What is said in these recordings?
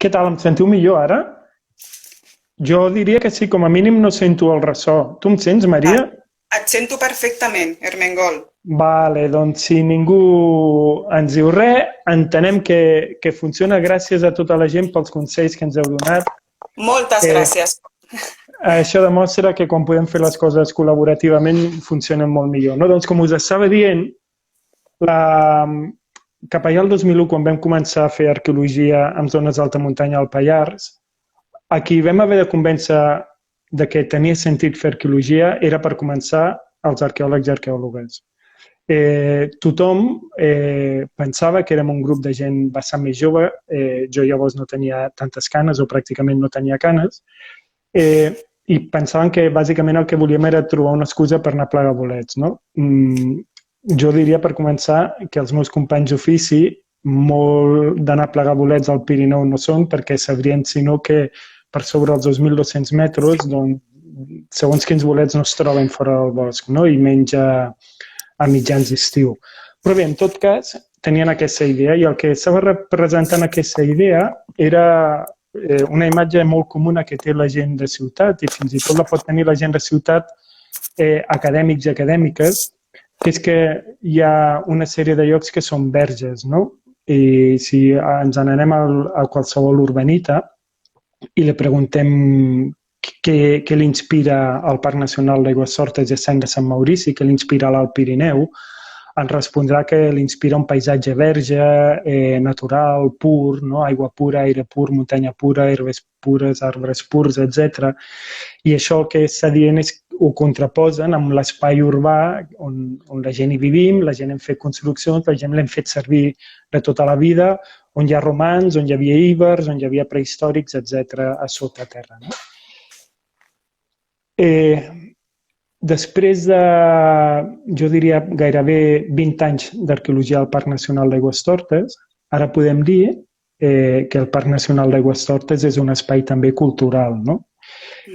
Què tal, em sentiu millor ara? Jo diria que sí, com a mínim no sento el ressò. Tu em sents, Ah, Maria? et sento perfectament, Ermengol. Vale, doncs si ningú ens diu res, entenem que funciona gràcies a tota la gent pels consells que ens heu donat. Moltes Eh, gràcies. Això demostra que quan podem fer les coses col·laborativament funcionen molt millor. No? Doncs com us estava dient, la, cap allà el 2001, quan vam començar a fer arqueologia en zones d'alta muntanya al Pallars, a qui vam haver de convèncer de que tenia sentit fer arqueologia era per començar els arqueòlegs i arqueòlogues. Tothom pensava que érem un grup de gent bastant més jove, jo llavors no tenia tantes canes o pràcticament no tenia canes, i pensaven que bàsicament el que volíem era trobar una excusa per anar a plegar bolets. No? Jo diria per començar que els meus companys d'ofici molt d'anar a plegar bolets al Pirineu no són perquè sabrien sinó que per sobre els 2.200 metres doncs, segons quins bolets no es troben fora del bosc, no? I menys a mitjans d'estiu. Però bé, en tot cas, tenien aquesta idea i el que estava representant aquesta idea era una imatge molt comuna que té la gent de ciutat i fins i tot la pot tenir la gent de ciutat, acadèmics i acadèmiques, que és que hi ha una sèrie de llocs que són verges, no? I si ens n'anem a qualsevol urbanita i li preguntem què l'inspira al Parc Nacional d'Aigüessortes i Estany de Sant Maurici, què l'inspira a l'Alt Pirineu, ens respondrà que l'inspira un paisatge verge, natural, pur, no? Aigua pura, aire pur, muntanya pura, herbes pures, arbres purs, etc. I això el que està dient és que ho contraposen amb l'espai urbà on la gent hi vivim, la gent hem fet construccions, la gent l'hem fet servir de tota la vida, on hi ha romans, on hi havia íbers, on hi havia prehistòrics, etc. a sota terra. No? Després de, jo diria, gairebé 20 anys d'arqueologia al Parc Nacional d'Aigüestortes, ara podem dir que el Parc Nacional d'Aigüestortes és un espai també cultural, no?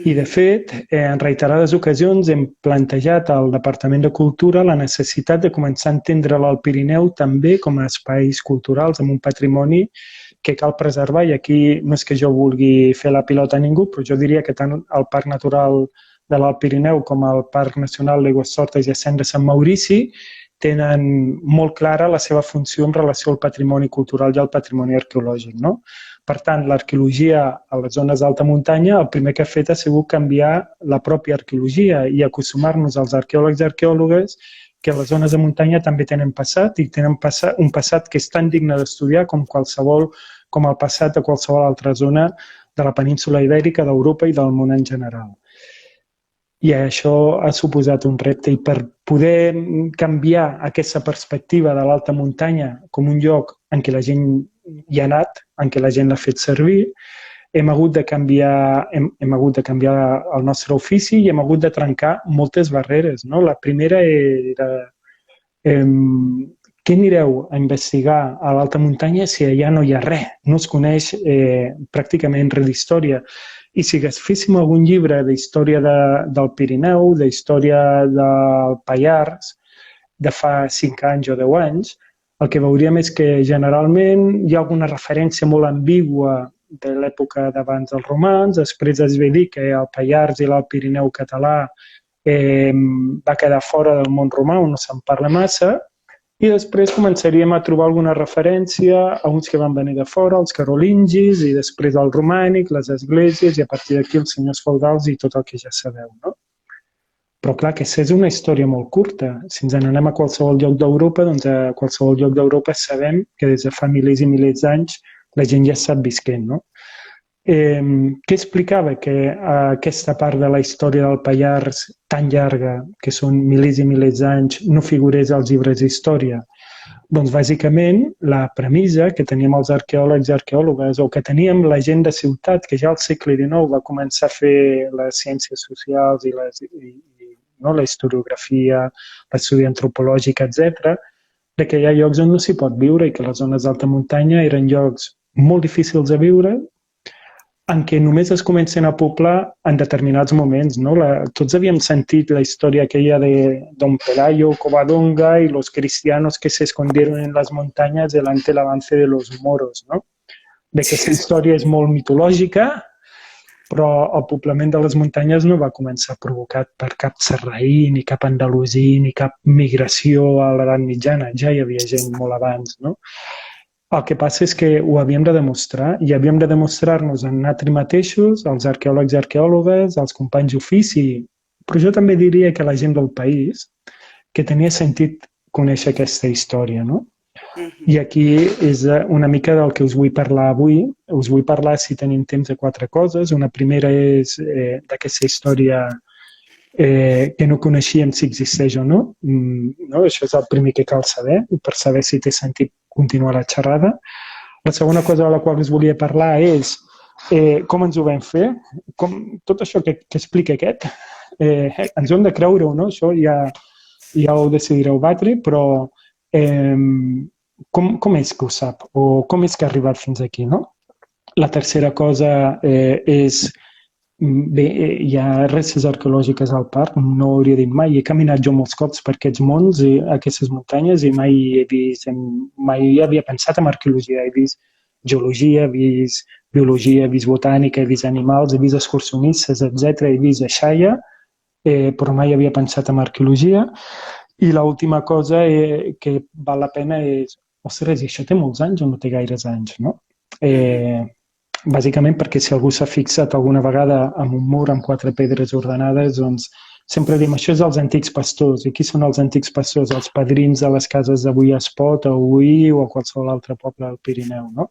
I, de fet, en reiterades ocasions hem plantejat al Departament de Cultura la necessitat de començar a entendre l'Alt Pirineu també com a espais culturals amb un patrimoni que cal preservar, i aquí no és que jo vulgui fer la pilota a ningú, però jo diria que tant el Parc Natural de l'Alt Pirineu com el Parc Nacional d'Aigüestortes i Estany de Sant Maurici tenen molt clara la seva funció en relació al patrimoni cultural i al patrimoni arqueològic. No? Per tant, l'arqueologia a les zones d'alta muntanya el primer que ha fet ha sigut canviar la pròpia arqueologia i acostumar-nos als arqueòlegs i arqueòlogues que les zones de muntanya també tenen passat i tenen un passat que és tan digne d'estudiar com el passat de qualsevol altra zona de la península ibèrica, d'Europa i del món en general. I això ha suposat un repte, i per poder canviar aquesta perspectiva de l'alta muntanya com un lloc en què la gent hi ha anat, en què la gent l'ha fet servir, hem hagut de canviar el nostre ofici i hem hagut de trencar moltes barreres. No? La primera era què anireu a investigar a l'alta muntanya si allà no hi ha res, no es coneix pràcticament res d'història. I si féssim algun llibre d'història del Pirineu, d'història del Pallars, de fa 5 anys o 10 anys, el que veuríem és que generalment hi ha alguna referència molt ambigua de l'època d'abans dels romans, després es ve dir que el Pallars i l'Alt Pirineu català va quedar fora del món romà, on no se'n parla massa, i després començaríem a trobar alguna referència a uns que van venir de fora, els carolingis, i després el romànic, les esglésies, i a partir d'aquí els senyors feudals i tot el que ja sabeu. No? Però clar, que és una història molt curta. Si ens n'anem a qualsevol lloc d'Europa, doncs a qualsevol lloc d'Europa sabem que des de fa milers i milers d'anys la gent ja sap visquent. No? Què explicava que aquesta part de la història del Pallars tan llarga, que són milers i milers d'anys, no figurés als llibres d'història? Doncs bàsicament la premissa que teníem els arqueòlegs i arqueòlogues, o que teníem la gent de ciutat, que ja al segle XIX va començar a fer les ciències socials i la historiografia, l'estudi antropològic, etc., de que hi ha llocs on no s'hi pot viure i que les zones d'alta muntanya eren llocs molt difícils de viure, en què només es comencen a poblar en determinats moments. No? Tots havíem sentit la història aquella de Don Pelayo, Covadonga y los cristianos que se escondieron en las montañas delante del avance de los moros. No? Aquesta història és molt mitològica, però el poblament de les muntanyes no va començar provocat per cap sarraí, ni cap andalusí, ni cap migració a l'edat mitjana. Ja hi havia gent molt abans, no? El que passa és que ho havíem de demostrar i havíem de demostrar-nos en nosaltres mateixos, els arqueòlegs i arqueòlogues, els companys d'ofici, però jo també diria que la gent del país, que tenia sentit conèixer aquesta història, no? I aquí és una mica del que us vull parlar avui. Us vull parlar, si tenim temps, de 4 coses. Una primera és d'aquesta història que no coneixíem si existeix o no. Això és el primer que cal saber, per saber si té sentit continuar la xerrada. La segona cosa de la qual us volia parlar és com ens ho vam fer. Tot això que explica aquest, ens ho hem de creure o no, això ja ho decidireu batre, però com és que ho sap o com és que ha arribat fins aquí, no? La tercera cosa és bé, hi ha restes arqueològiques al parc, no ho hauria dit mai. He caminat jo molts cops per aquests mons, aquestes muntanyes, i mai havia pensat en arqueologia. He vist geologia, he vist biologia, he vist botànica, he vist animals, he vist excursionistes, etc. He vist aixaia, però mai havia pensat en arqueologia. I l'última cosa que val la pena és, ostres, i això té molts anys o no té gaires anys, no? Bàsicament perquè si algú s'ha fixat alguna vegada en un mur amb 4 pedres ordenades, doncs sempre diem, això és els antics pastors. I qui són els antics pastors? Els padrins de les cases d'avui a Espot, a Uí o a qualsevol altre poble del Pirineu, no?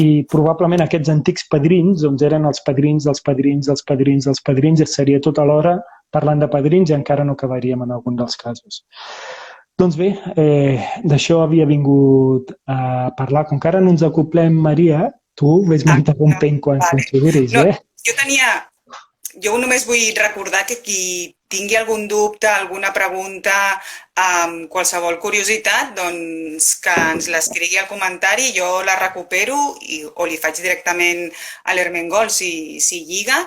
I probablement aquests antics padrins doncs eren els padrins dels padrins dels padrins dels padrins, i seria tota l'hora parlant de padrins i encara no acabaríem en algun dels casos. Doncs bé, d'això havia vingut a parlar. Com que ara no ens acoplem, Maria, tu vés-me interrompent quan consideris, no, jo només vull recordar que qui tingui algun dubte, alguna pregunta, qualsevol curiositat, doncs que ens l'escrigui al comentari, jo la recupero o li faig directament a l'Ermengol si lliga,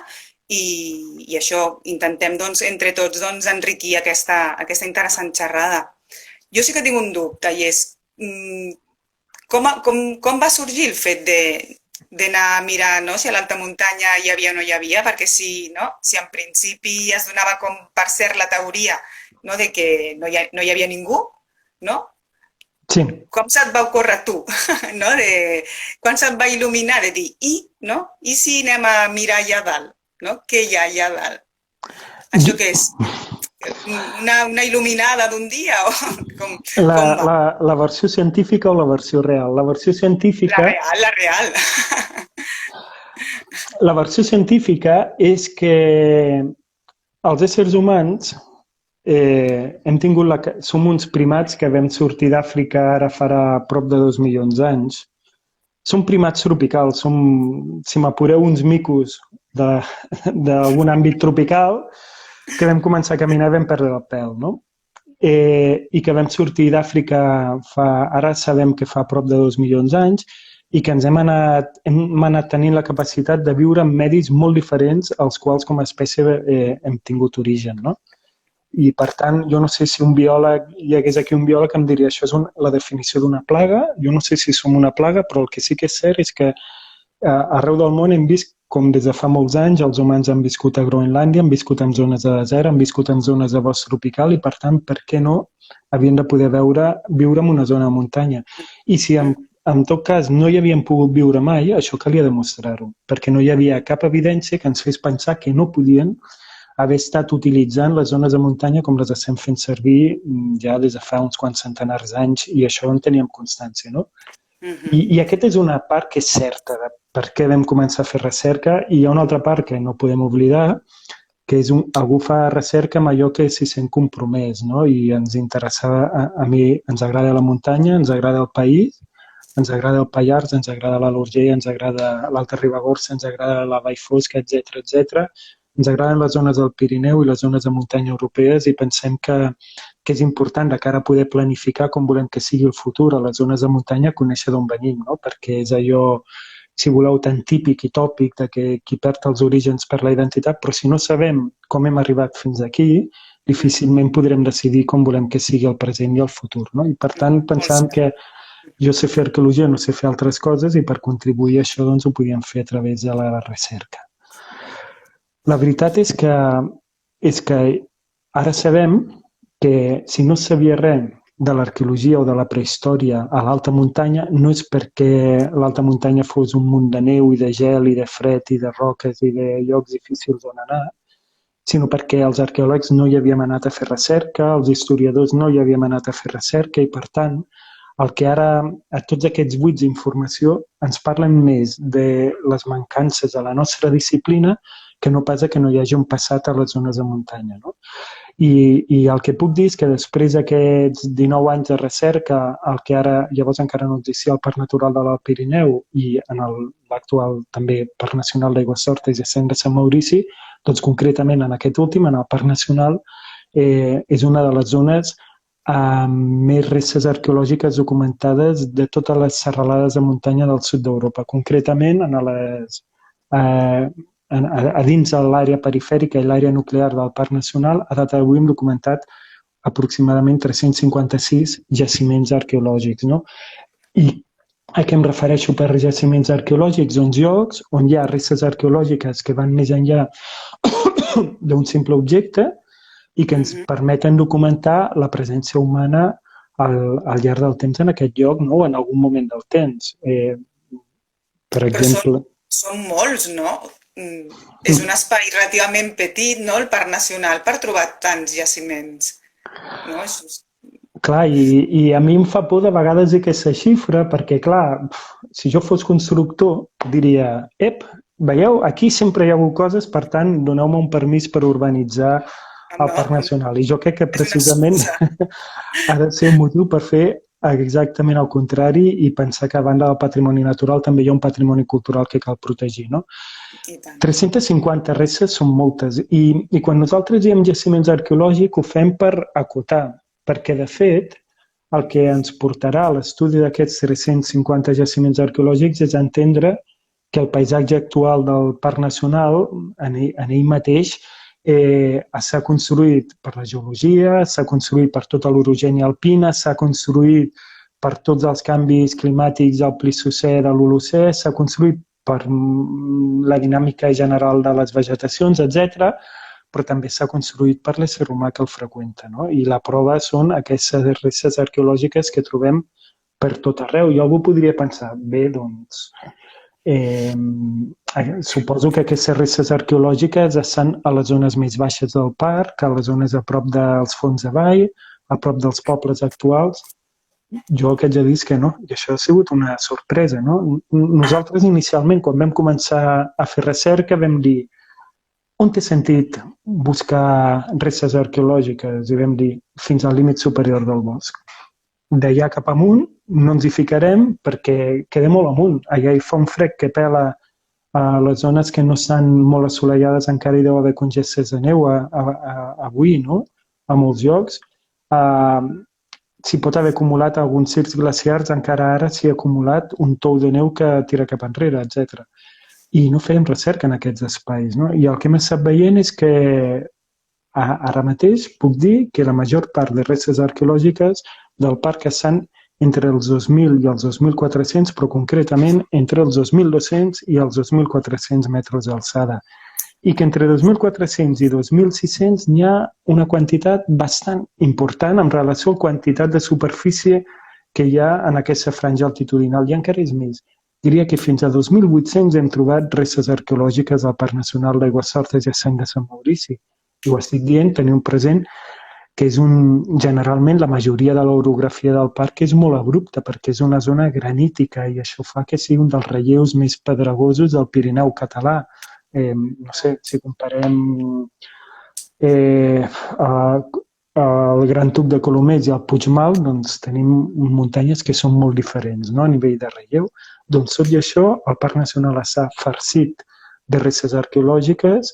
i això, intentem entre tots enriquir aquesta interessant xerrada. Jo sí que tinc un dubte, i és com va sorgir el fet d'anar a mirar si a l'alta muntanya hi havia o no hi havia, perquè si en principi es donava com per cert la teoria de que no hi havia ningú, no? Sí. Com se't va ocórrer a tu? Quan se't va il·luminar de dir, i si anem a mirar allà dalt? Què hi ha allà dalt? Això què és? Una il·luminada d'un dia? La versió científica o la versió real? La versió científica... La real. La versió científica és que els éssers humans som uns primats que vam sortir d'Àfrica ara farà prop de 2 milions d'anys. Som primats tropicals, si m'apureu, uns micos d'algun àmbit tropical que vam començar a caminar i vam perdre el pèl, no? I que vam sortir d'Àfrica ara sabem que fa prop de 2 milions d'anys i que hem anat tenint la capacitat de viure en medis molt diferents als quals com a espècie hem tingut origen, no? I per tant, jo no sé si hi hagués aquí un biòleg que em diria això és la definició d'una plaga. Jo no sé si som una plaga, però el que sí que és cert és que arreu del món hem vist com des de fa molts anys els humans han viscut a Groenlàndia, han viscut en zones de desert, han viscut en zones de bosc tropical i, per tant, per què no havien de poder viure en una zona de muntanya? I si en tot cas no hi havien pogut viure mai, això calia demostrar-ho, perquè no hi havia cap evidència que ens fes pensar que no podien haver estat utilitzant les zones de muntanya com les estem fent servir ja des de fa uns quants centenars d'anys, i això en teníem constància, no? I aquesta és una part que és certa de per què vam començar a fer recerca, i hi ha una altra part que no podem oblidar, que és algú fa recerca amb allò que s'hi sent compromès, no? I ens interessava, a mi ens agrada la muntanya, ens agrada el país, ens agrada el Pallars, ens agrada l'Alt Urgell, ens agrada l'Alta Ribagorça, ens agrada la Vall Fosca, etc. Ens agraden les zones del Pirineu i les zones de muntanya europees, i pensem que és important de cara a poder planificar com volem que sigui el futur a les zones de muntanya, conèixer d'on venim, no? Perquè és allò, si voleu, tan típic i tòpic de que qui perd els orígens per la identitat, però si no sabem com hem arribat fins aquí, difícilment podrem decidir com volem que sigui el present i el futur, no? I per tant pensàvem que Jo sé fer arqueologia, no sé fer altres coses i per contribuir a això doncs, ho podíem fer a través de la recerca. La veritat és que ara sabem que si no sabia res de l'arqueologia o de la prehistòria a l'alta muntanya no és perquè l'alta muntanya fos un munt de neu i de gel i de fred i de roques i de llocs difícils on anar, sinó perquè els arqueòlegs no hi havíem anat a fer recerca, els historiadors no hi havíem anat a fer recerca i, per tant, el que ara, a tots aquests buits d'informació, ens parlen més de les mancances de la nostra disciplina que no pas que no hi hagi un passat a les zones de muntanya. No? I el que puc dir és que després d'aquests 19 anys de recerca, el que ara llavors encara no existia el Parc Natural de l'Alt Pirineu i en l'actual també Parc Nacional d'Aigüessortes i Cens de Sant Maurici, doncs concretament en aquest últim, en el Parc Nacional, és una de les zones amb més restes arqueològiques documentades de totes les serralades de muntanya del sud d'Europa. Concretament, a dins de l'àrea perifèrica i l'àrea nuclear del Parc Nacional, a data d'avui hem documentat aproximadament 356 jaciments arqueològics. No? I a què em refereixo per jaciments arqueològics? Doncs llocs on hi ha restes arqueològiques que van més enllà d'un simple objecte i que ens permeten documentar la presència humana al llarg del temps en aquest lloc, no? En algun moment del temps. Per exemple... Són molts, no? És un espai relativament petit, no?, el Parc Nacional, per trobar tants jaciments. No? Clar, i a mi em fa por de vegades aquesta xifra, perquè, clar, si jo fos constructor, diria, veieu, aquí sempre hi ha hagut coses, per tant, doneu-me un permís per urbanitzar al Parc Nacional. I jo crec que precisament ha de ser un motiu per fer exactament el contrari i pensar que a banda del patrimoni natural també hi ha un patrimoni cultural que cal protegir. No? 350 restes són moltes i quan nosaltres diem jaciments arqueològics ho fem per acotar, perquè de fet el que ens portarà a l'estudi d'aquests 350 jaciments arqueològics és entendre que el paisatge actual del Parc Nacional en ell mateix s'ha construït per la geologia, s'ha construït per tota l'orogènia alpina, s'ha construït per tots els canvis climàtics del Plistocè de l'Holocè, s'ha construït per la dinàmica general de les vegetacions, etc., però també s'ha construït per l'ésser humà que el freqüenta. No? I la prova són aquestes restes arqueològiques que trobem per tot arreu. I algú podria pensar, bé, doncs... suposo que aquestes restes arqueològiques estan a les zones més baixes del parc, a les zones a prop dels fons avall, a prop dels pobles actuals. Jo el que haig de dir és que no, i això ha sigut una sorpresa. No? Nosaltres inicialment, quan vam començar a fer recerca, vam dir on té sentit buscar restes arqueològiques? I vam dir fins al límit superior del bosc. D'allà cap amunt no ens hi ficarem perquè queda molt amunt. Allà hi fa un fred que pela a les zones que no estan molt assolellades, encara hi deu haver congestes de neu avui, no? A molts llocs. S'hi pot haver acumulat alguns circs glaciars, encara ara s'hi ha acumulat un tou de neu que tira cap enrere, etc. I no fèiem recerca en aquests espais. No? I el que hem estat veient és que ara mateix puc dir que la major part de restes arqueològiques del parc estan entre els 2.000 i els 2.400, però concretament entre els 2.200 i els 2.400 metres d'alçada. I que entre 2.400 i 2.600 n'hi ha una quantitat bastant important en relació a la quantitat de superfície que hi ha en aquesta franja altitudinal. I encara és més. Diria que fins a 2.800 hem trobat restes arqueològiques al Parc Nacional d'Aigüessortes i Cens de Sant Maurici. I ho estic dient, teniu present que és generalment la majoria de l'orografia del parc és molt abrupta perquè és una zona granítica i això fa que sigui un dels relleus més pedregosos del Pirineu català. No sé, si comparem el Gran Tuc de Colomers i el Puigmal, doncs tenim muntanyes que són molt diferents, no? A nivell de relleu. Doncs tot i això, el Parc Nacional està farcit de restes arqueològiques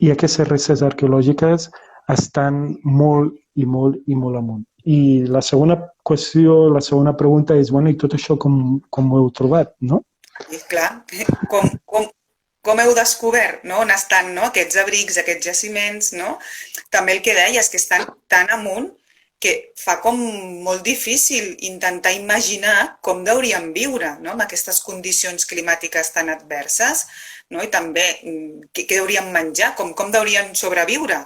i aquestes restes arqueològiques estan molt i molt i molt amunt. I la segona qüestió, la segona pregunta és, bueno, i tot això com ho heu trobat, no? I clar, com heu descobert, no? On estan, no? Aquests abrics, aquests jaciments, no? També el que deies, que estan tan amunt que fa com molt difícil intentar imaginar com deuríem viure, no?, amb aquestes condicions climàtiques tan adverses, no?, i també què deuríem menjar, com deurien sobreviure,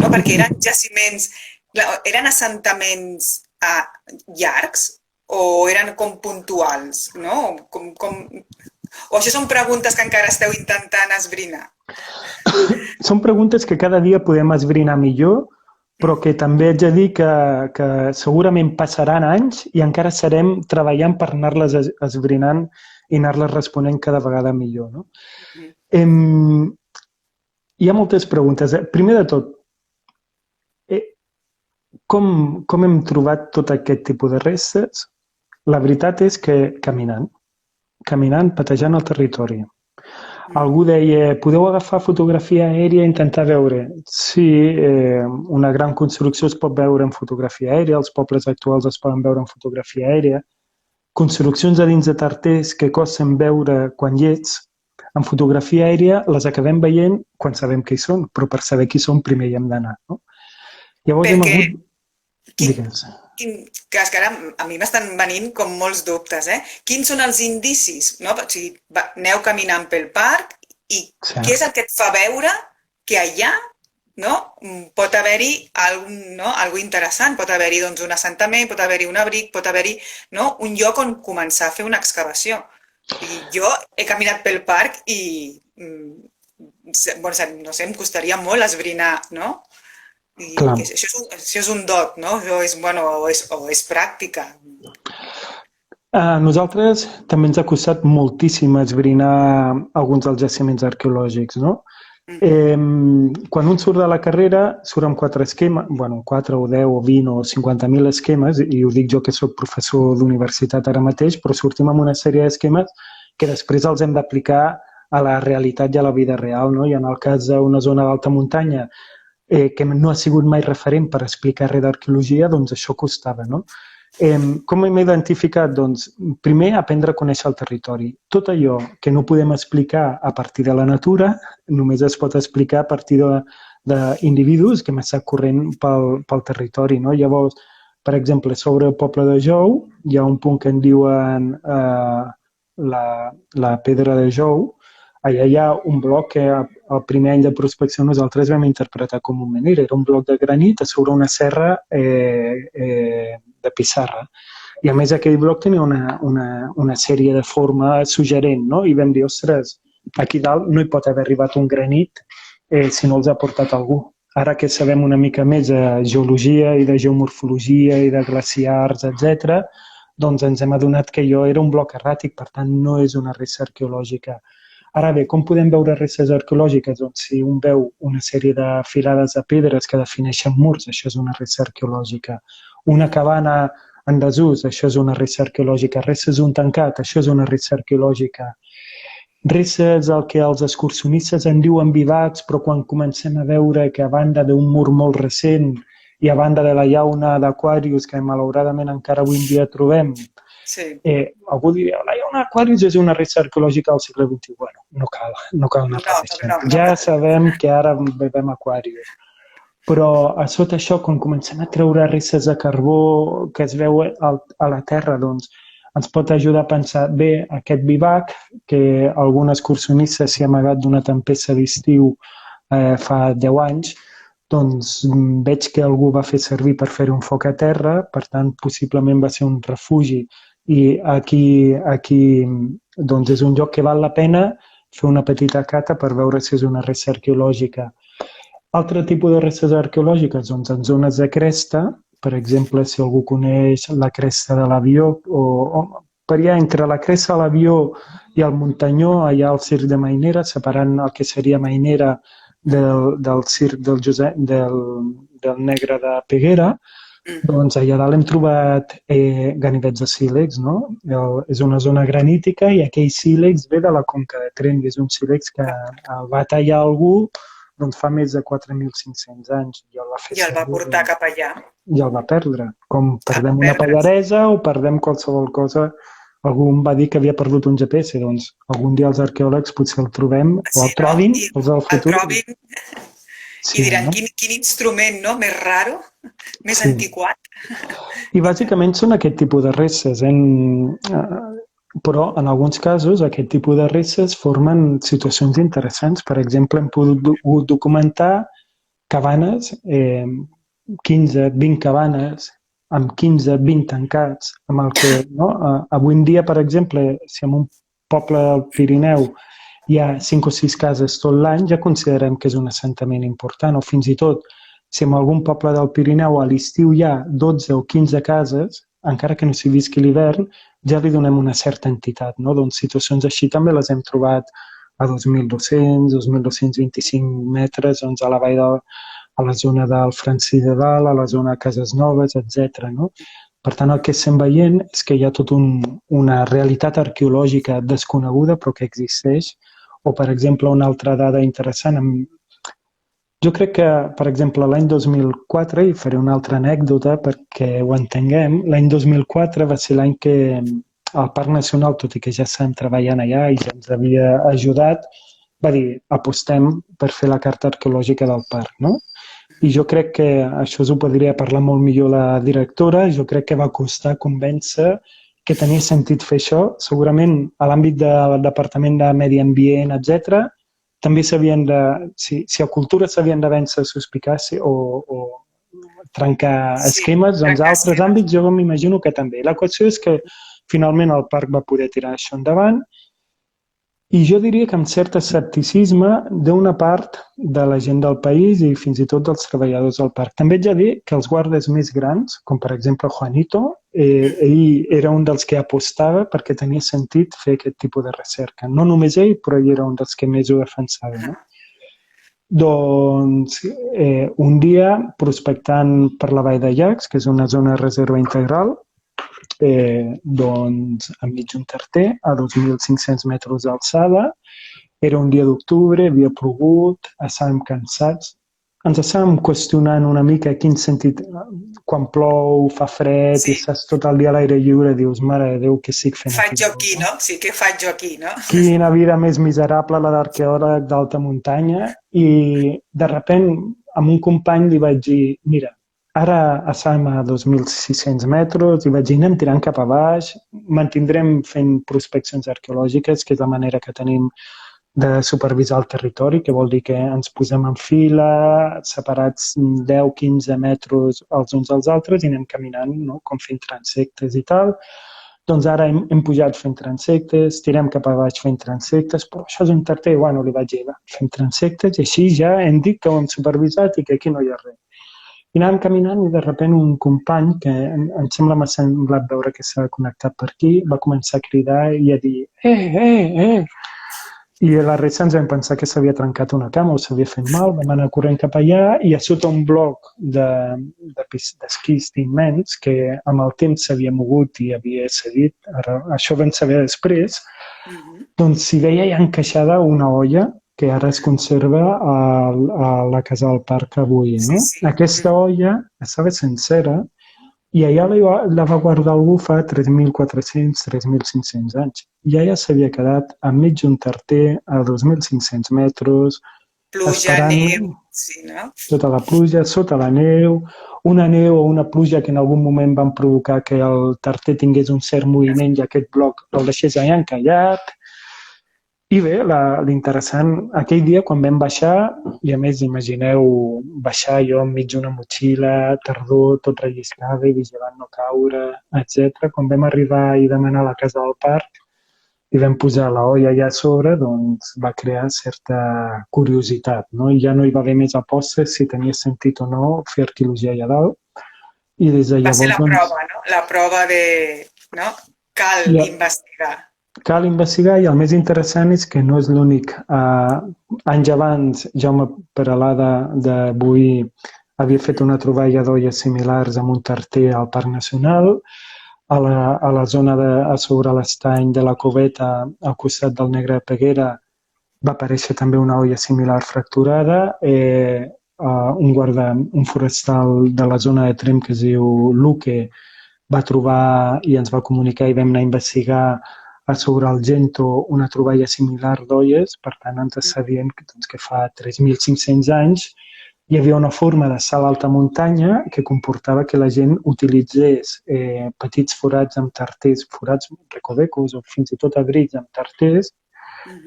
no?, perquè eren jaciments, eren assentaments llargs o eren com puntuals, no? O això són preguntes que encara esteu intentant esbrinar? Són preguntes que cada dia podem esbrinar millor, però que també haig de dir que segurament passaran anys i encara estarem treballant per anar-les esbrinant i anar-les responent cada vegada millor. No? Hi ha moltes preguntes. Primer de tot, com hem trobat tot aquest tipus de restes? La veritat és que caminant, patejant el territori. Algú deia, podeu agafar fotografia aèria i intentar veure. Sí, una gran construcció es pot veure en fotografia aèria, els pobles actuals es poden veure en fotografia aèria. Construccions a dins de tarters que costen veure quan hi ets, en fotografia aèria les acabem veient quan sabem qui són, però per saber qui són primer hi hem d'anar. No? Llavors hem hagut... Digues. Que ara a mi m'estan venint com molts dubtes. Quins són els indicis? No? O sigui, aneu caminant pel parc i què és el que et fa veure que allà pot haver-hi alguna interessant? Pot haver-hi un assentament, pot haver-hi un abric, pot haver-hi un lloc on començar a fer una excavació. Jo he caminat pel parc i no sé, em costaria molt esbrinar, no? Això és un dot, no? O és pràctica. A nosaltres també ens ha costat moltíssim esbrinar alguns dels jaciments arqueològics, no? Quan un surt de la carrera, surt amb 4 esquemes, 4 o 10 o 20 o 50.000 esquemes, i ho dic jo que soc professor d'universitat ara mateix, però sortim amb una sèrie d'esquemes que després els hem d'aplicar a la realitat i a la vida real, no? I en el cas d'una zona d'alta muntanya que no ha sigut mai referent per explicar res d'arqueologia, doncs això costava, no? Com hem identificat? Doncs, primer, aprendre a conèixer el territori. Tot allò que no podem explicar a partir de la natura, només es pot explicar a partir d'individus que hem estat corrent pel territori, no? Llavors, per exemple, sobre el poble de Jou, hi ha un punt que en diuen la pedra de Jou. Allà hi ha un bloc que el primer any de prospecció nosaltres vam interpretar com un menhir. Era un bloc de granit a sobre una serra de pissarra. I a més aquell bloc tenia una sèrie de forma suggerent, no? I vam dir, ostres, aquí dalt no hi pot haver arribat un granit si no els ha portat algú. Ara que sabem una mica més de geologia i de geomorfologia i de glaciars, etc., doncs ens hem adonat que allò era un bloc erràtic, per tant no és una resta arqueològica. Ara bé, com podem veure restes arqueològiques? Doncs si un veu una sèrie de filades de pedres que defineixen murs, això és una resta arqueològica. Una cabana en desús, això és una resta arqueològica. Restes d'un tancat, això és una resta arqueològica. Restes el que els excursionistes en diuen vivacs, però quan comencem a veure que a banda d'un mur molt recent i a banda de la llauna d'Aquarius, que malauradament encara avui en dia trobem, algú diria, la llauna d'Aquarius és una resta arqueològica del segle XXI. Bueno, no cal anar pateixant. Ja sabem que ara bevem Aquarius. Però a sota això, quan comencem a treure restes de carbó que es veu a la Terra, doncs ens pot ajudar a pensar, bé, aquest vivac, que algun excursionista s'hi ha amagat d'una tempesta d'estiu fa 10 anys, doncs veig que algú va fer servir per fer un foc a terra, per tant, possiblement va ser un refugi. I aquí doncs és un lloc que val la pena fer una petita cata per veure si és una resta arqueològica. Altre tipus de restes arqueològiques, doncs en zones de cresta, per exemple, si algú coneix la cresta de l'Avió, o per allà entre la cresta de l'Avió i el Muntanyó, allà al circ de Mainera, separant el que seria Mainera del circ del Negre de Peguera, doncs allà dalt hem trobat ganivets de sílex, no? És una zona granítica i aquell sílex ve de la conca de Tremp, és un sílex que el va tallar algú doncs fa més de 4.500 anys. I el va portar cap allà. I el va perdre. Com perdem una pallaresa o perdem qualsevol cosa. Algú em va dir que havia perdut un GPS, doncs algun dia els arqueòlegs potser el trobem o el trobin, els del futur. Sí, I diran, no? quin instrument, no?, més raro, més Sí. antiquat. I bàsicament són aquest tipus de resses. Però en alguns casos aquest tipus de resses formen situacions interessants. Per exemple, hem pogut documentar cabanes, 15-20 cabanes, amb 15-20 tancats, amb el que, no? Avui en dia, per exemple, si en un poble del Pirineu hi ha 5 o 6 cases tot l'any, ja considerem que és un assentament important, o fins i tot, si en algun poble del Pirineu a l'estiu hi ha 12 o 15 cases, encara que no s'hi visqui l'hivern, ja li donem una certa entitat, no? Doncs situacions així també les hem trobat a 2.200, 2.225 metres, doncs a la vall a la zona del Francí de Dalt, a la zona de Cases Noves, etc. No? Per tant, el que estem veient és que hi ha tota una realitat arqueològica desconeguda però que existeix. O, per exemple, una altra dada interessant, jo crec que, per exemple, l'any 2004, i faré una altra anècdota perquè ho entenguem, l'any 2004 va ser l'any que el Parc Nacional, tot i que ja estem treballant allà i ja ens havia ajudat, va dir, apostem per fer la carta arqueològica del parc, no? I jo crec que això us ho podria parlar molt millor la directora, jo crec que va costar convèncer que tenia sentit fer això. Segurament a l'àmbit del Departament de Medi Ambient, etc., també s'havien de... Si a cultura s'havien de vèncer suspicàcia o trencar esquemes, doncs a altres àmbits jo m'imagino que també. La qüestió és que finalment el parc va poder tirar això endavant i jo diria que amb cert escepticisme d'una part de la gent del país i fins i tot dels treballadors del parc. També haig de dir que els guardes més grans, com per exemple Juanito, ell era un dels que apostava perquè tenia sentit fer aquest tipus de recerca. No només ell, però ell era un dels que més ho defensava. No? Doncs un dia, prospectant per la Vall de Llacs, que és una zona de reserva integral, doncs enmig d'un tarter, a 2.500 metres d'alçada, era un dia d'octubre, havia plogut, estàvem cansats, ens estàvem qüestionant una mica quin sentit, quan plou, fa fred i estàs tot el dia a l'aire lliure, dius, mare de Déu, què estic fent aquí? Faig jo aquí, no? Sí, què faig jo aquí, no? Quina vida més miserable la d'arqueòleg d'alta muntanya, i de sobte amb un company li vaig dir, mira, ara estàvem a 2.600 metres i vaig dir, anem tirant cap a baix, mantindrem fent prospeccions arqueològiques, que és la manera que tenim de supervisar el territori, que vol dir que ens posem en fila, separats 10-15 metres els uns als altres i anem caminant, no? Com fent transectes i tal. Doncs ara hem pujat fent transectes, tirem cap a baix fent transectes, però això és un tarter, bueno, li vaig dir, va, fem transectes i així ja hem dit que ho hem supervisat i que aquí no hi ha res. I anàvem caminant i de sobte un company, que em sembla m'ha semblat veure que s'ha connectat per aquí, va començar a cridar i a dir I a la resta ens vam pensar que s'havia trencat una cama o s'havia fet mal, vam anar corrent cap allà i a sota un bloc d'esquist immens que amb el temps s'havia mogut i havia cedit, ara, això vam saber després, doncs s'hi veia ja encaixada una olla que ara es conserva a la casa del parc avui. No? Aquesta olla estava sencera i allà la va guardar algú fa 3.400, 3.500 anys. I allà s'havia quedat enmig d'un tarter a 2.500 metres, pluja, neu, sí, no? Sota la pluja, sota la neu, una neu o una pluja que en algun moment van provocar que el tarter tingués un cert moviment i aquest bloc el deixés allà encallat. I bé, l'interessant, aquell dia quan vam baixar, i a més imagineu baixar jo enmig d'una motxilla, tardor, tot relliscada i vigilant no caure, etc. Quan vam arribar i demanar a la casa del parc i vam posar la olla allà a sobre, doncs va crear certa curiositat, no? I ja no hi va haver més apostes si tenia sentit o no fer arqueologia allà dalt. I des de llavors, va ser la prova, no? La prova de, no? Cal investigar. Cal investigar i el més interessant és que no és l'únic. Anys abans, Jaume Peralada de Boí havia fet una troballa d'olles similars amb un tarter al Parc Nacional. A la zona a sobre l'estany de la Coveta, al costat del Negre de Peguera, va aparèixer també una olla similar fracturada. Un forestal de la zona de Tremp que es diu Luque va trobar i ens va comunicar i vam anar a investigar a sobre el Gento una troballa similar d'olles, per tant ens està dient que fa 3.500 anys hi havia una forma de salt a alta muntanya que comportava que la gent utilitzés petits forats amb tarters, forats recovecos o fins i tot abrics amb tarters,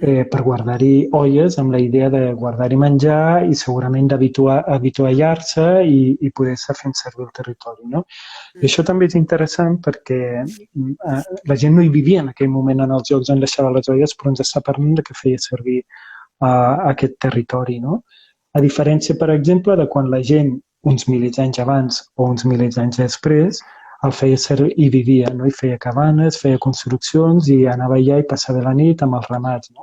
per guardar-hi olles amb la idea de guardar-hi menjar i segurament d'avituallar-se i poder-se fent servir el territori. No? I això també és interessant perquè la gent no hi vivia en aquell moment en els llocs on deixava les olles, però ens està parlant de que feia servir aquest territori. No? A diferència, per exemple, de quan la gent, uns milers anys abans o uns milers anys després, el feia servir i vivia, no? I feia cabanes, feia construccions i anava allà i passava la nit amb els ramats. No?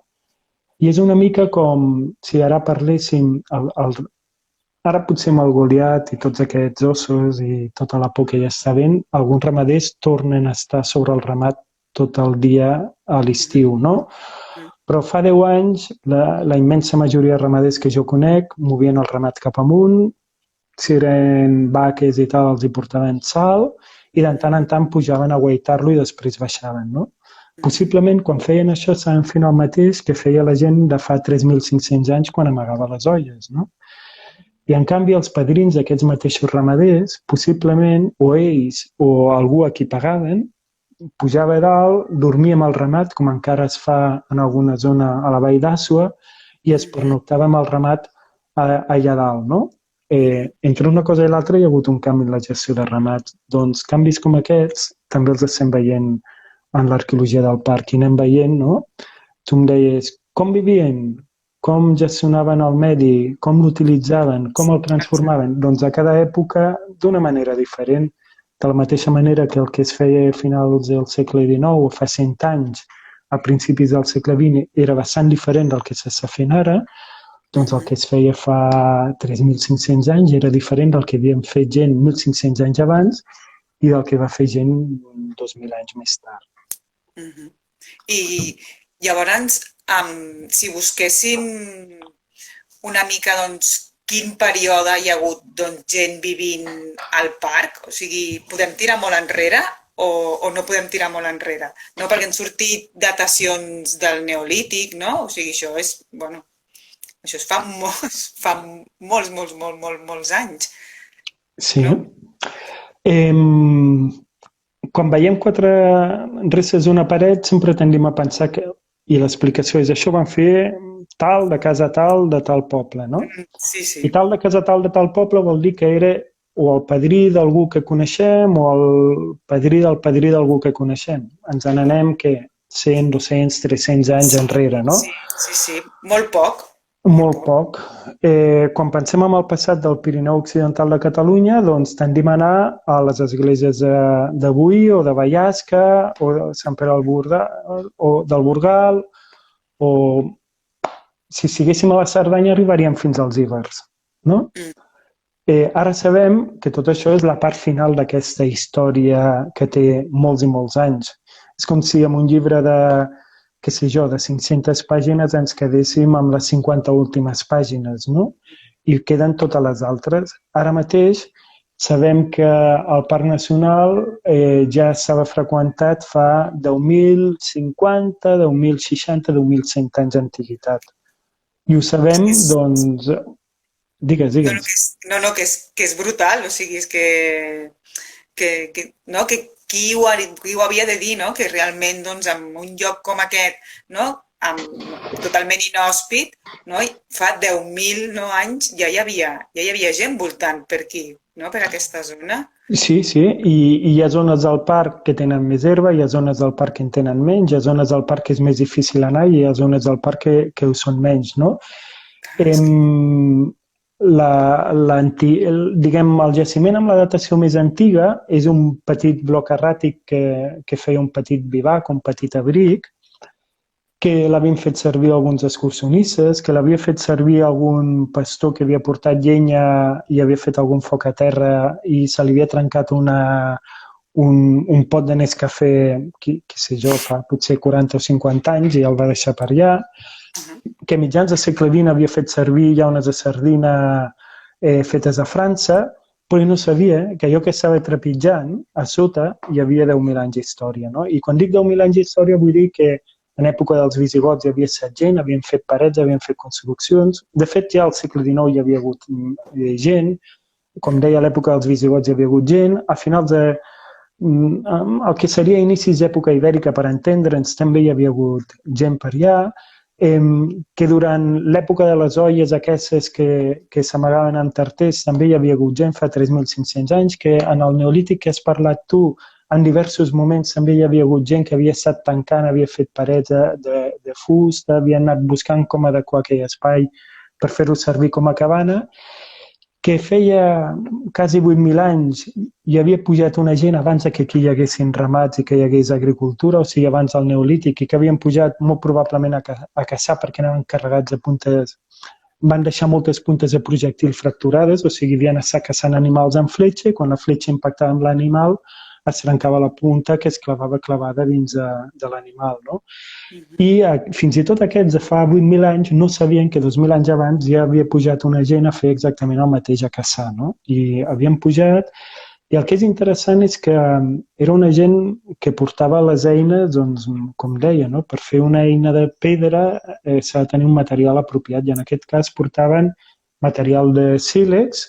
I és una mica com si ara parléssim, ara potser amb el Goliat i tots aquests ossos i tota la por que ja està ben, alguns ramaders tornen a estar sobre el ramat tot el dia a l'estiu, no? Però fa 10 anys la immensa majoria de ramaders que jo conec movien el ramat cap amunt, si eren vaques i tal els hi portaven sal i de tant en tant pujaven a guaitar-lo i després baixaven, no? Possiblement quan feien això estaven fent el mateix que feia la gent de fa 3.500 anys quan amagava les olles, no? I en canvi els padrins d'aquests mateixos ramaders, possiblement o ells o algú a qui pagaven, pujava a dalt, dormia amb el ramat, com encara es fa en alguna zona a la Vall d'Àssua, i es pernoctava amb el ramat allà dalt, no? Entre una cosa i l'altra hi ha hagut un canvi en la gestió de ramats. Doncs canvis com aquests també els estem veient en l'arqueologia del parc i anem veient, no? Tu em deies, com vivien, com gestionaven el medi, com l'utilitzaven, com el transformaven? Doncs a cada època d'una manera diferent. De la mateixa manera que el que es feia a finals del segle XIX o fa 100 anys, a principis del segle XX, era bastant diferent del que s'està fent ara, doncs el que es feia fa 3.500 anys era diferent del que havien fet gent 1.500 anys abans i del que va fer gent 2.000 anys més tard. I llavors, si busquéssim una mica, doncs, quin període hi ha hagut gent vivint al parc? O sigui, podem tirar molt enrere o no podem tirar molt enrere? No, perquè han sortit datacions del Neolític, no? O sigui, això és, bueno, això es fa molts anys. Sí. No? Quan veiem 4 restes d'una paret, sempre tendim a pensar que, i l'explicació és això van fer tal de casa tal de tal poble, no? Sí. I tal de casa tal de tal poble vol dir que era o el padrí d'algú que coneixem o el padrí d'algú que coneixem. Ens n'anem, què? 100, 200, 300 anys enrere, no? Sí. Molt poc. Molt poc. Quan pensem en el passat del Pirineu Occidental de Catalunya, doncs tendim a anar a les esglésies de Boí o de Vallasca o de Sant Pere del Burgal o si siguéssim a la Cerdanya arribaríem fins als Ibers, no? Ara sabem que tot això és la part final d'aquesta història que té molts i molts anys. És com si en un llibre de 500 pàgines ens quedéssim amb les 50 últimes pàgines, no? I queden totes les altres. Ara mateix sabem que el Parc Nacional ja estava freqüentat fa 10.050, 10.060, 10.100 anys d'antiguitat. I ho sabem, doncs... Digues. No, que és brutal, o sigui, és que qui ho havia de dir, no? Que realment, doncs, en un lloc com aquest, no? Totalment inhòspit, no? Fa 10.000 anys ja hi havia gent voltant per aquí, no? Per aquesta zona. Sí, i hi ha zones del parc que tenen més herba, hi ha zones del parc que en tenen menys, hi ha zones del parc que és més difícil anar i hi ha zones del parc que ho són menys, no? Diguem, el jaciment amb la datació més antiga és un petit bloc erràtic que feia un petit bivac, un petit abric, que l'havien fet servir alguns excursionistes, que l'havia fet servir algun pastor que havia portat llenya i havia fet algun foc a terra i se li havia trencat un pot de Nescafé, què sé jo, fa potser 40 o 50 anys i el va deixar per allà, que a mitjans del segle XX havia fet servir llaunes de sardina fetes a França, però no sabia que allò que estava trepitjant a sota hi havia 10.000 anys d'història. No? I quan dic 10.000 anys d'història vull dir que en època dels visigots hi havia estat gent, havien fet parets, havien fet construccions. De fet, ja al segle XIX hi havia hagut gent. Com deia, a l'època dels visigots hi havia hagut gent. A finals de... el que seria inicis d'època ibèrica, per entendre'ns, també hi havia hagut gent per allà. Que durant l'època de les olles aquestes que s'amagaven en tarters també hi havia hagut gent fa 3.500 anys, que en el neolític que has parlat tu, en diversos moments també hi havia hagut gent que havia estat tancant, havia fet parets de fusta, havia anat buscant com adequar aquell espai per fer-ho servir com a cabana, que feia quasi 8.000 anys hi havia pujat una gent abans que aquí hi haguessin ramats i que hi hagués agricultura, o sigui, abans del neolític, i que havien pujat molt probablement a caçar perquè anaven carregats de puntes, van deixar moltes puntes de projectil fracturades, o sigui, havien estat caçant animals amb fletxa i quan la fletxa impactava amb l'animal es trencava la punta que es clavava clavada dins de l'animal, no? I fins i tot aquests de fa 8.000 anys no sabien que 2.000 anys abans ja havia pujat una gent a fer exactament el mateix, a caçar, no? I havien pujat, i el que és interessant és que era una gent que portava les eines, doncs, com deia, no? Per fer una eina de pedra s'ha de tenir un material apropiat, i en aquest cas portaven material de sílex,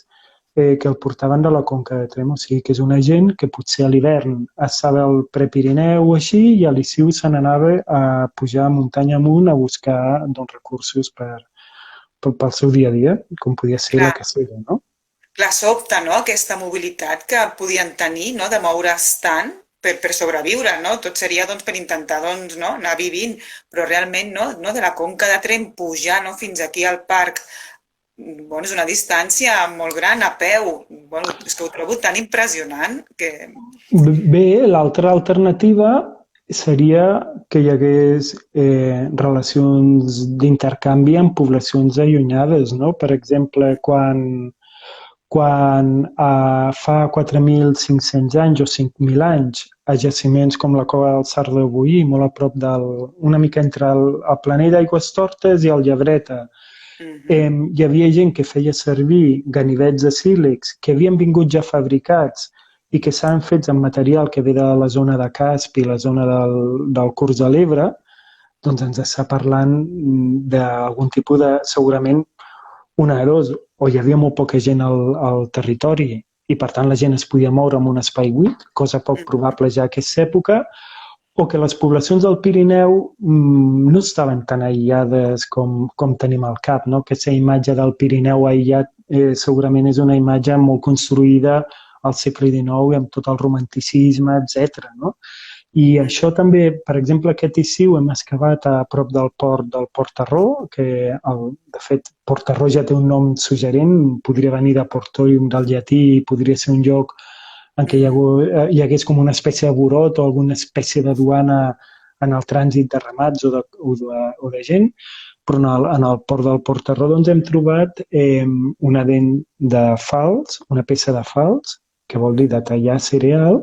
que el portaven de la Conca de Tremp, o sigui que és una gent que potser a l'hivern estava al Prepirineu o així i a l'estiu se n'anava a pujar muntanya amunt a buscar recursos pel seu dia a dia, com podia ser la cacera, no? Clar, sobta, no?, aquesta mobilitat que podien tenir, no?, de moure's tant per sobreviure, no? Tot seria doncs, per intentar doncs, no?, anar vivint, però realment no, de la Conca de Tremp pujar fins aquí al parc, bueno, és una distància molt gran, a peu. Bueno, és que ho trobo tan impressionant que... Bé, l'altra alternativa seria que hi hagués relacions d'intercanvi amb poblacions allunyades, no? Per exemple, quan fa 4.500 anys o 5.000 anys a jaciments com la cova del Sar de Boí, molt a prop una mica entre el planell d'Aigüestortes i el Llebreta, hi havia gent que feia servir ganivets de sílex que havien vingut ja fabricats i que s'han fets amb material que ve de la zona de Casp i la zona del curs de l'Ebre, doncs ens està parlant d'algun tipus de, segurament, una de dos, o hi havia molt poca gent al territori i per tant la gent es podia moure en un espai buit, cosa poc probable ja a aquesta època, o que les poblacions del Pirineu no estaven tan aïllades com tenim al cap, no? Aquesta imatge del Pirineu aïllat segurament és una imatge molt construïda al segle XIX i amb tot el romanticisme, etc. No? I això també, per exemple, aquest estiu hem excavat a prop del port Tarró, que de fet Port Tarró ja té un nom suggerent, podria venir de Portorium del llatí i podria ser un lloc en què hi hagués com una espècie de burot o alguna espècie de duana en el trànsit de ramats o de gent, però en el port del Port Tarró doncs, hem trobat una dent de falç, una peça de falç, que vol dir de tallar cereal,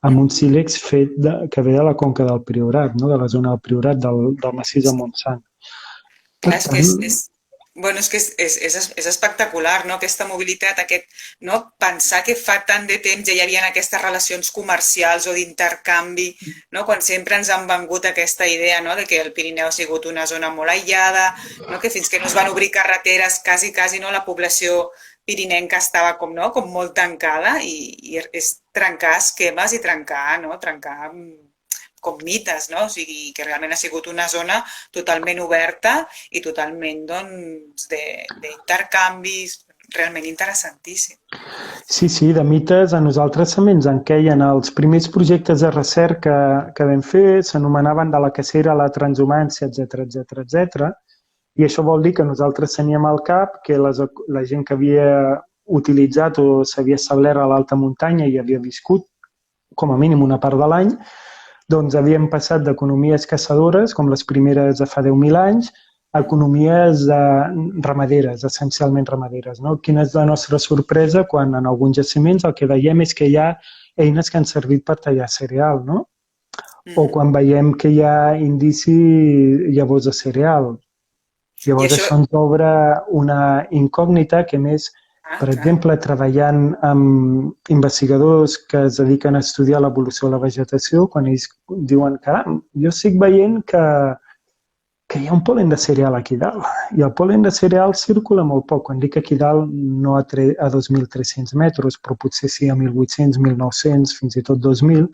amb un sílex fet que ve de la conca del Priorat, no? De la zona del Priorat, del massís de Montsant. Clar, és que és espectacular, no? Aquesta mobilitat, no? Pensar que fa tant de temps ja hi havia aquestes relacions comercials o d'intercanvi, no? Quan sempre ens han vengut aquesta idea, no? De que el Pirineu ha sigut una zona molt aïllada, no? Que fins que no es van obrir carreteres, quasi, no? La població pirinenca estava com molt tancada i és trencar esquemes i trencar com mites, no? O sigui, que realment ha sigut una zona totalment oberta i totalment, doncs, d'intercanvis, realment interessantíssim. Sí, de mites a nosaltres també ens en queien. Els primers projectes de recerca que vam fer s'anomenaven de la cacera a la transhumància, etc. I això vol dir que nosaltres teníem al cap que la gent que havia utilitzat o s'havia establert a l'alta muntanya i havia viscut com a mínim una part de l'any, doncs havíem passat d'economies caçadores, com les primeres de fa 10.000 anys, a economies ramaderes, essencialment ramaderes. No? Quina és la nostra sorpresa quan en alguns jaciments el que veiem és que hi ha eines que han servit per tallar cereal, no? O quan veiem que hi ha indici llavors de cereal. Llavors això ens obre una incògnita que més, per exemple, treballant amb investigadors que es dediquen a estudiar l'evolució de la vegetació, quan ells diuen, caram, jo estic veient que que hi ha un pol·len de cereal aquí dalt. I el pol·len de cereal circula molt poc. Quan dic aquí dalt, no a 2.300 metres, però potser sí a 1.800, 1.900, fins i tot 2.000,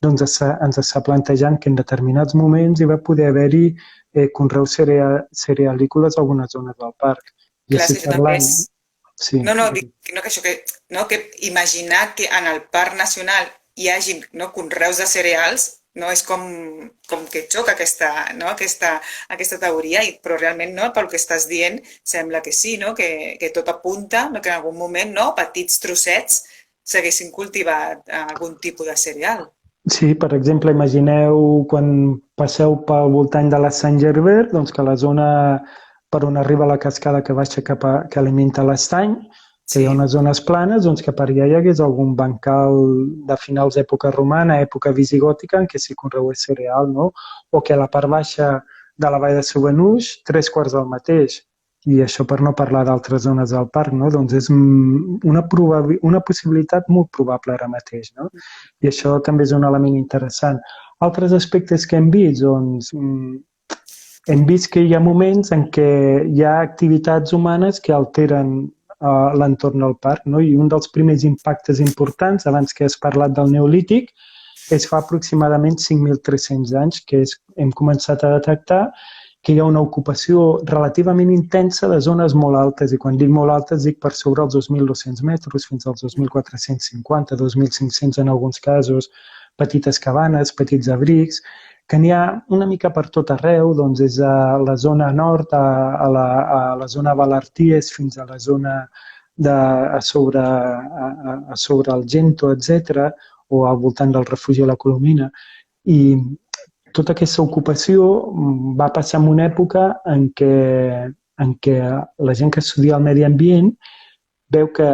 doncs ens està plantejant que en determinats moments hi va poder haver-hi conreus cerealícoles a algunes zones del parc. I Clar, estic això també parlant... és... Sí. No, dic que això que imaginar que en el Parc Nacional hi hagi conreus de cereals és com que xoca aquesta teoria, però realment pel que estàs dient sembla que sí, que tot apunta que en algun moment petits trossets s'haguessin cultivat algun tipus de cereal. Sí, per exemple, imagineu quan passeu pel voltant de la Sant Gerbert, doncs que la zona per on arriba la cascada que baixa que alimenta l'estany, que hi ha unes zones planes, doncs que per allà hi hagués algun bancal de finals d'època romana, època visigòtica, en què s'hi conreués cereal, no? O que a la part baixa de la vall de Sobenuix, 3/4 del mateix. I això per no parlar d'altres zones del parc, no? Doncs és una possibilitat molt probable ara mateix, no? I això també és un element interessant. Altres aspectes que hem vist, doncs, hem vist que hi ha moments en què hi ha activitats humanes que alteren l'entorn del parc, no? I un dels primers impactes importants, abans que has parlat del Neolític, és fa aproximadament 5.300 anys que hem començat a detectar que hi ha una ocupació relativament intensa de zones molt altes, i quan dic molt altes dic per sobre els 2.200 metres fins als 2.450, 2.500 en alguns casos, petites cabanes, petits abrics, que n'hi ha una mica per tot arreu, doncs des de la zona nord a la zona Valarties fins a la zona a sobre el Gento, etc., o al voltant del refugi de la Colomina. I tota aquesta ocupació va passar en una època en què la gent que estudia el medi ambient veu que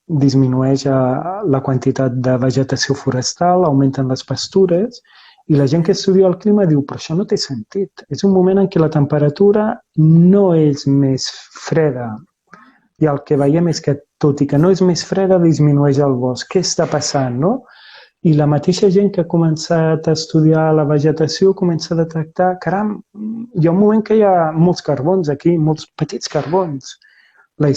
disminueix la quantitat de vegetació forestal, augmenten les pastures, i la gent que estudia el clima diu, però això no té sentit. És un moment en què la temperatura no és més freda, i el que veiem és que, tot i que no és més freda, disminueix el bosc. Què està passant, no? I la mateixa gent que ha començat a estudiar la vegetació comença a detectar, caram, hi ha un moment que hi ha molts carbons aquí, molts petits carbons. La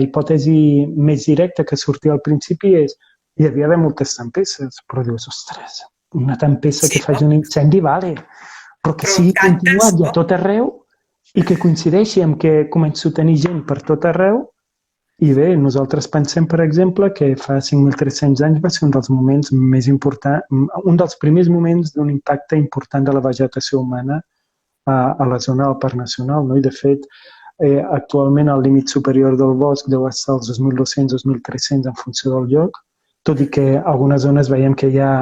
hipòtesi més directa que sortia al principi és hi havia d'haver moltes tempestes, però dius, ostres, una tempesta que faci un incendi, vale, però que sigui continuat i a tot arreu i que coincideixi amb que començo a tenir gent per tot arreu. I bé, nosaltres pensem, per exemple, que fa 5.300 anys va ser un dels moments més importants, un dels primers moments d'un impacte important de la vegetació humana a la zona del Parc Nacional, no? I de fet, actualment el límit superior del bosc deu estar als 2.200-2.300 en funció del lloc, tot i que a algunes zones veiem que hi ha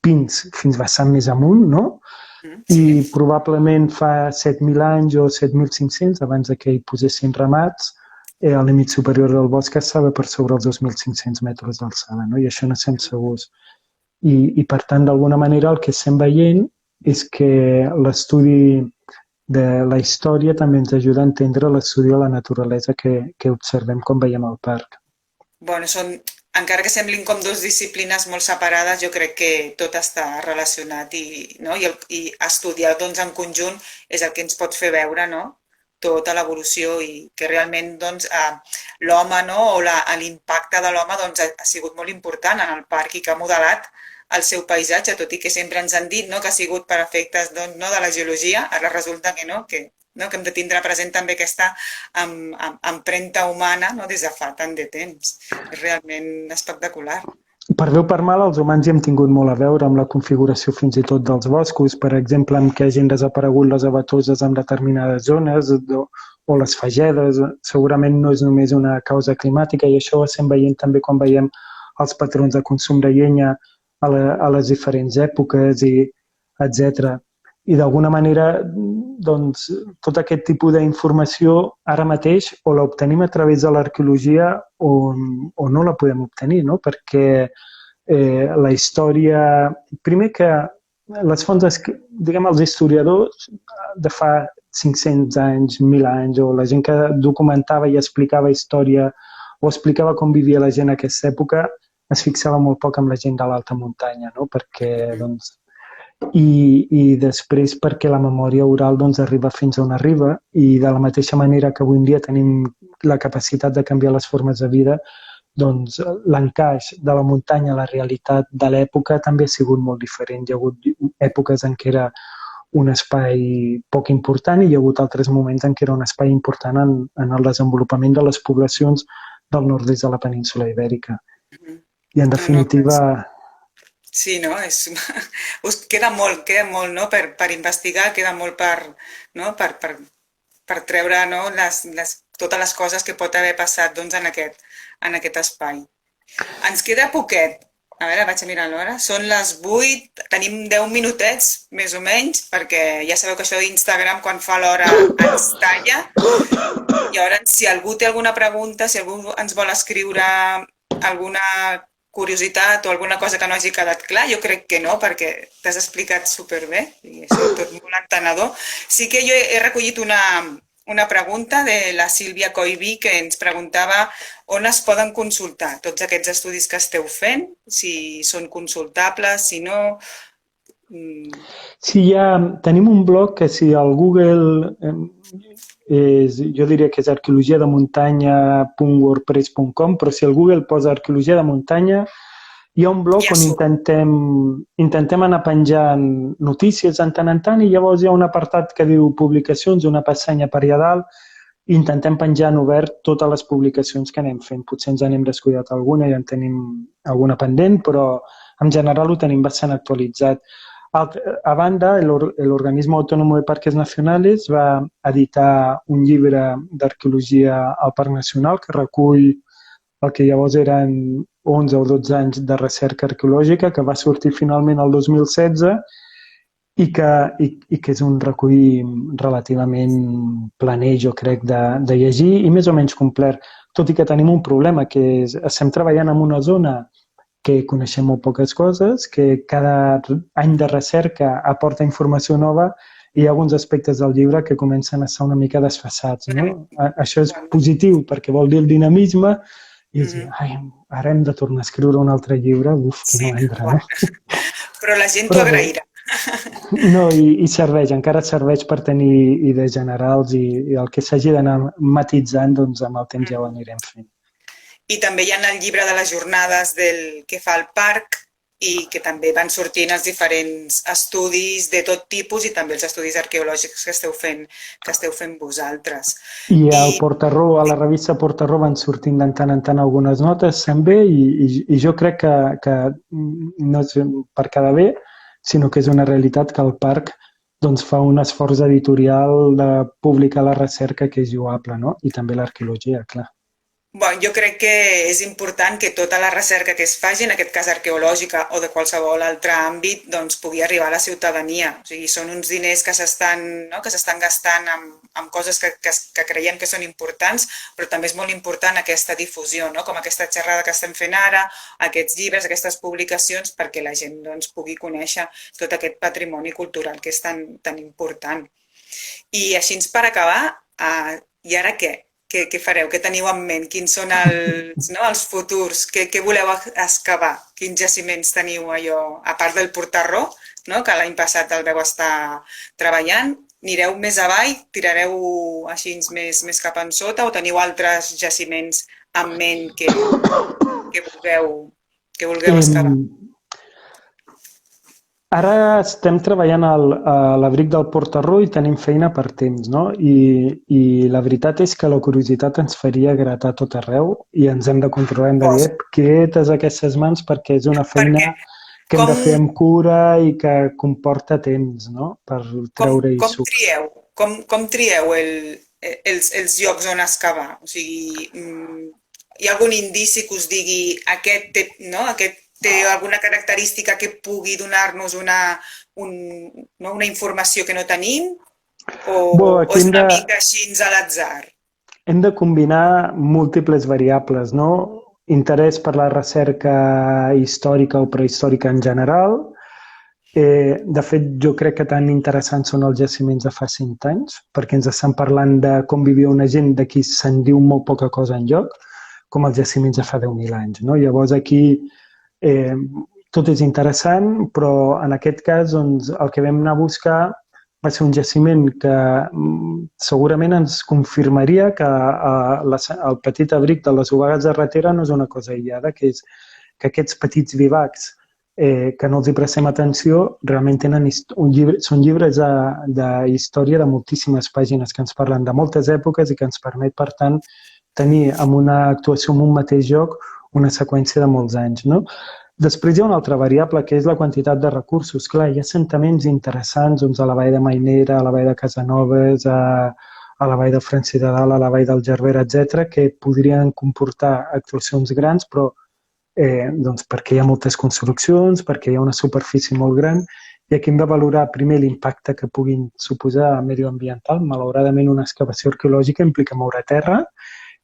pins fins bastant més amunt, no? I probablement fa 7.000 anys o 7.500, abans que hi posessin ramats, el límit superior del bosc estava per sobre els 2.500 metres d'alçada, no? I això no estem segurs. I per tant, d'alguna manera, el que estem veient és que l'estudi de la història també ens ajuda a entendre l'estudi de la naturalesa que observem quan veiem al parc. Bueno, encara que semblin com dues disciplines molt separades, jo crec que tot està relacionat i estudiar en conjunt és el que ens pot fer veure, no?, tota l'evolució i que realment l'home o l'impacte de l'home ha sigut molt important en el parc i que ha modelat el seu paisatge, tot i que sempre ens han dit que ha sigut per efectes de la geologia, ara resulta que hem de tindre present també aquesta empremta humana des de fa tant de temps. És realment espectacular. Per bé o per mal, els humans hi hem tingut molt a veure amb la configuració fins i tot dels boscos, per exemple, amb que hagin desaparegut les avatoses en determinades zones o les fagedes. Segurament no és només una causa climàtica i això ho estem veient també quan veiem els patrons de consum de llenya a les diferents èpoques, etc. I d'alguna manera, doncs, tot aquest tipus d'informació ara mateix o l'obtenim a través de l'arqueologia o no la podem obtenir, no? Perquè la història... Primer que les fonts, diguem, els historiadors de fa 500 anys, 1.000 anys, o la gent que documentava i explicava història o explicava com vivia la gent a aquesta època, es fixava molt poc amb la gent de l'alta muntanya, no? Perquè, doncs, i després perquè la memòria oral doncs, arriba fins on arriba i de la mateixa manera que avui en dia tenim la capacitat de canviar les formes de vida, doncs l'encaix de la muntanya a la realitat de l'època també ha sigut molt diferent. Hi ha hagut èpoques en què era un espai poc important i hi ha hagut altres moments en què era un espai important en el desenvolupament de les poblacions del nord-est de la península ibèrica. I en definitiva... Sí, no? Queda molt, no? Per investigar, queda molt per treure, no? Totes les coses que pot haver passat doncs, en aquest espai. Ens queda poquet. A veure, vaig a mirar l'hora. Són les 8, tenim 10 minutets, més o menys, perquè ja sabeu que això d'Instagram, quan fa l'hora, ens talla. Llavors, si algú té alguna pregunta, si algú ens vol escriure alguna curiositat o alguna cosa que no hagi quedat clar, jo crec que no, perquè t'has explicat superbé i és tot molt entenedor. Sí que jo he recollit una pregunta de la Sílvia Coibí que ens preguntava on es poden consultar tots aquests estudis que esteu fent, si són consultables, si no... Sí, tenim un blog que si al Google, jo diria que és arqueologiademuntanya.wordpress.com, però si al Google posa arqueologia de muntanya, hi ha un blog on intentem anar penjant notícies de tant en tant i llavors hi ha un apartat que diu publicacions, una pestanya per allà dalt, i intentem penjar en obert totes les publicacions que anem fent. Potser ens n'hem descuidat alguna i en tenim alguna pendent, però en general ho tenim bastant actualitzat. A banda, l'Organismo Autónomo de Parques Nacionales va editar un llibre d'arqueologia al Parc Nacional que recull el que llavors eren 11 o 12 anys de recerca arqueològica, que va sortir finalment el 2016 i que és un recull relativament planer, jo crec, de llegir i més o menys complet, tot i que tenim un problema, que és estem treballant en una zona que coneixem molt poques coses, que cada any de recerca aporta informació nova i hi ha alguns aspectes del llibre que comencen a ser una mica desfasats. No? Això és positiu perquè vol dir el dinamisme i és, ara hem de tornar a escriure un altre llibre, que no entra, no? Però la gent t'ho agrairà. No, i serveix, encara serveix per tenir idees generals i el que s'hagi d'anar matitzant, doncs amb el temps ja ho anirem fent. I també hi ha el llibre de les jornades que fa el parc i que també van sortint els diferents estudis de tot tipus i també els estudis arqueològics que esteu fent vosaltres. I al Portarró, a la revista Portarró van sortint de tant en tant algunes notes també i jo crec que no és per quedar bé, sinó que és una realitat que el parc doncs, fa un esforç editorial de publicar la recerca que és lloable, no? I també l'arqueologia, clar. Jo crec que és important que tota la recerca que es faci, en aquest cas arqueològica o de qualsevol altre àmbit, doncs, pugui arribar a la ciutadania. O sigui, són uns diners que s'estan gastant amb coses que creiem que són importants, però també és molt important aquesta difusió, no? Com aquesta xerrada que estem fent ara, aquests llibres, aquestes publicacions, perquè la gent doncs, pugui conèixer tot aquest patrimoni cultural que és tan important. I així per acabar, i ara què? Què fareu? Què teniu en ment? Quins són els futurs? Què voleu excavar? Quins jaciments teniu allò? A part del Portarró, que l'any passat el vau estar treballant, anireu més avall? Tirareu així més cap en sota o teniu altres jaciments en ment que vulgueu excavar? Ara estem treballant a l'abric del Portarró i tenim feina per temps, no? I la veritat és que la curiositat ens faria gratar tot arreu i ens hem de controlar, hem de dir quietes aquestes mans perquè és una feina que hem de fer amb cura i que comporta temps, no? Per treure-hi suc. Com trieu els llocs on excavar? O sigui, hi ha algun indici que us digui aquest té alguna característica que pugui donar-nos una informació que no tenim? O és una mica així a l'atzar? Hem de combinar múltiples variables, no? Interès per la recerca històrica o prehistòrica en general. De fet, jo crec que tan interessants són els jaciments de fa 100 anys, perquè ens estan parlant de com vivia una gent de qui se'n diu molt poca cosa enlloc, com els jaciments de fa 10.000 anys. Llavors aquí tot és interessant, però en aquest cas doncs, el que vam anar a buscar va ser un jaciment que segurament ens confirmaria que el petit abric de les Obagues de Ratera no és una cosa aïllada, que és que aquests petits vivacs que no els hi prestem atenció realment tenen són llibres de història de moltíssimes pàgines que ens parlen de moltes èpoques i que ens permet, per tant, tenir amb una actuació en un mateix joc una seqüència de molts anys, no? Després hi ha una altra variable, que és la quantitat de recursos. Clar, hi ha assentaments interessants doncs, a la vall de Mainera, a la vall de Casanovas, a la vall de Franci de Dalt, a la vall del Gervera, etc., que podrien comportar actuacions grans, però doncs perquè hi ha moltes construccions, perquè hi ha una superfície molt gran, i aquí hem de valorar primer l'impacte que puguin suposar mediambiental. Malauradament, una excavació arqueològica implica moure terra,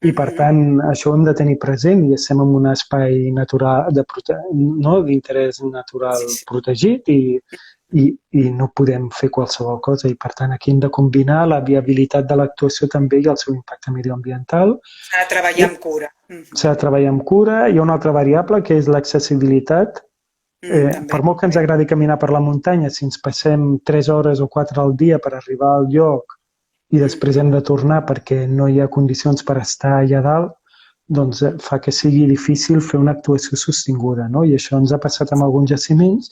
i per tant això ho hem de tenir present i estem en un espai natural d'interès natural protegit i no podem fer qualsevol cosa, i per tant aquí hem de combinar la viabilitat de l'actuació també i el seu impacte mediambiental. S'ha de treballar amb cura. S'ha de treballar amb cura. Hi ha una altra variable que és l'accessibilitat. Per molt que ens agradi caminar per la muntanya, si ens passem 3 hores o 4 al dia per arribar al lloc i després hem de tornar perquè no hi ha condicions per estar allà dalt, doncs fa que sigui difícil fer una actuació sostinguda, no? I això ens ha passat amb alguns jaciments.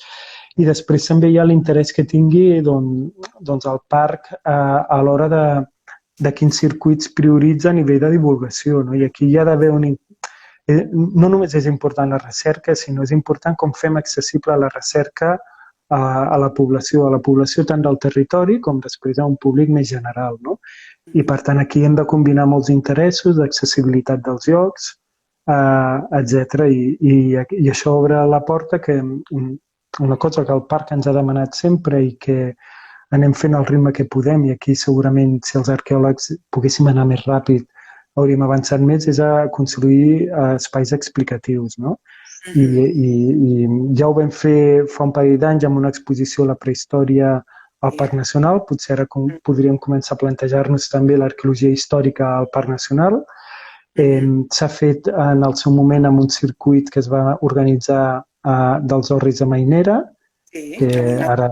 I després també hi ha l'interès que tingui doncs, el parc a l'hora de quins circuits prioritza a nivell de divulgació, no? I aquí hi ha d'haver no només és important la recerca, sinó és important com fem accessible la recerca a la població tant del territori com després a un públic més general, no? I per tant aquí hem de combinar molts interessos d'accessibilitat dels llocs, etc. I això obre la porta que una cosa que el parc ens ha demanat sempre i que anem fent al ritme que podem, i aquí segurament si els arqueòlegs poguéssim anar més ràpid hauríem avançat més, és a construir espais explicatius, no? I ja ho vam fer fa un parell d'anys amb una exposició a la prehistòria al Parc Nacional. Potser ara podríem començar a plantejar-nos també l'arqueologia històrica al Parc Nacional. S'ha fet en el seu moment amb un circuit que es va organitzar dels orris de Mainera, que ara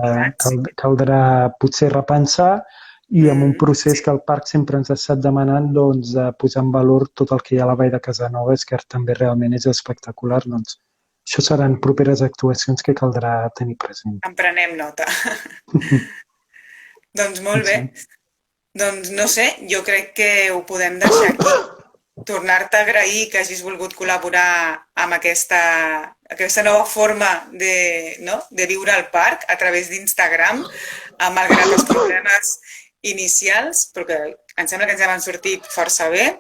caldrà potser repensar, i amb un procés que el parc sempre ens ha estat demanant doncs, de posar en valor tot el que hi ha a la vall de Casanovas, que també realment és espectacular. Doncs, això seran properes actuacions que caldrà tenir present. En prenem nota. Doncs molt bé. Doncs no sé, jo crec que ho podem deixar aquí. Tornar-te a agrair que hagis volgut col·laborar amb aquesta nova forma de viure al parc a través d'Instagram, malgrat els problemes inicials, però que em sembla que ens hem sortit força bé.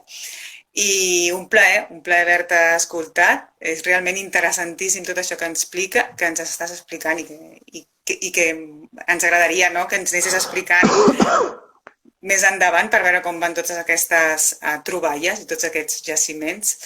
I un plaer haver-te escoltat. És realment interessantíssim tot això que ens estàs explicant i que ens agradaria que ens anessis explicant més endavant per veure com van totes aquestes troballes i tots aquests jaciments.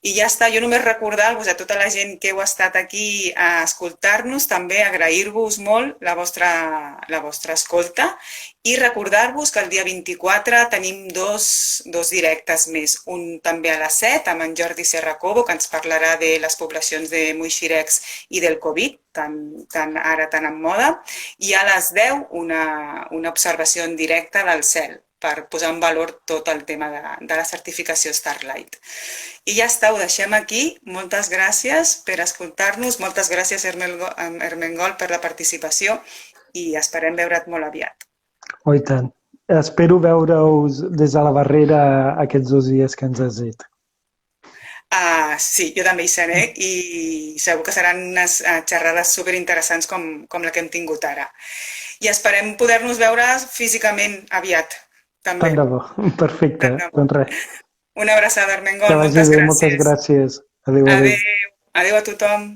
I ja està, jo només recordar-vos a tota la gent que heu estat aquí a escoltar-nos, també agrair-vos molt la vostra escolta i recordar-vos que el dia 24 tenim dos directes més. Un també a les 7 amb en Jordi Serracobo, que ens parlarà de les poblacions de Moixirecs i del Covid, ara tan en moda, i a les 10 una observació en directe del cel per posar en valor tot el tema de la certificació Starlight. I ja està, ho deixem aquí. Moltes gràcies per escoltar-nos, moltes gràcies Ermengol per la participació i esperem veure't molt aviat. Oh, i tant. Espero veure-us des de la barrera aquests 2 dies que ens has dit. Sí, jo també hi seré i segur que seran unes xerrades superinteressants com la que hem tingut ara. I esperem poder-nos veure físicament aviat. També. Tant de bo. Perfecte. Doncs res. Una abraçada, Ermengol. Moltes gràcies. Moltes gràcies. Adéu. Adéu a tothom.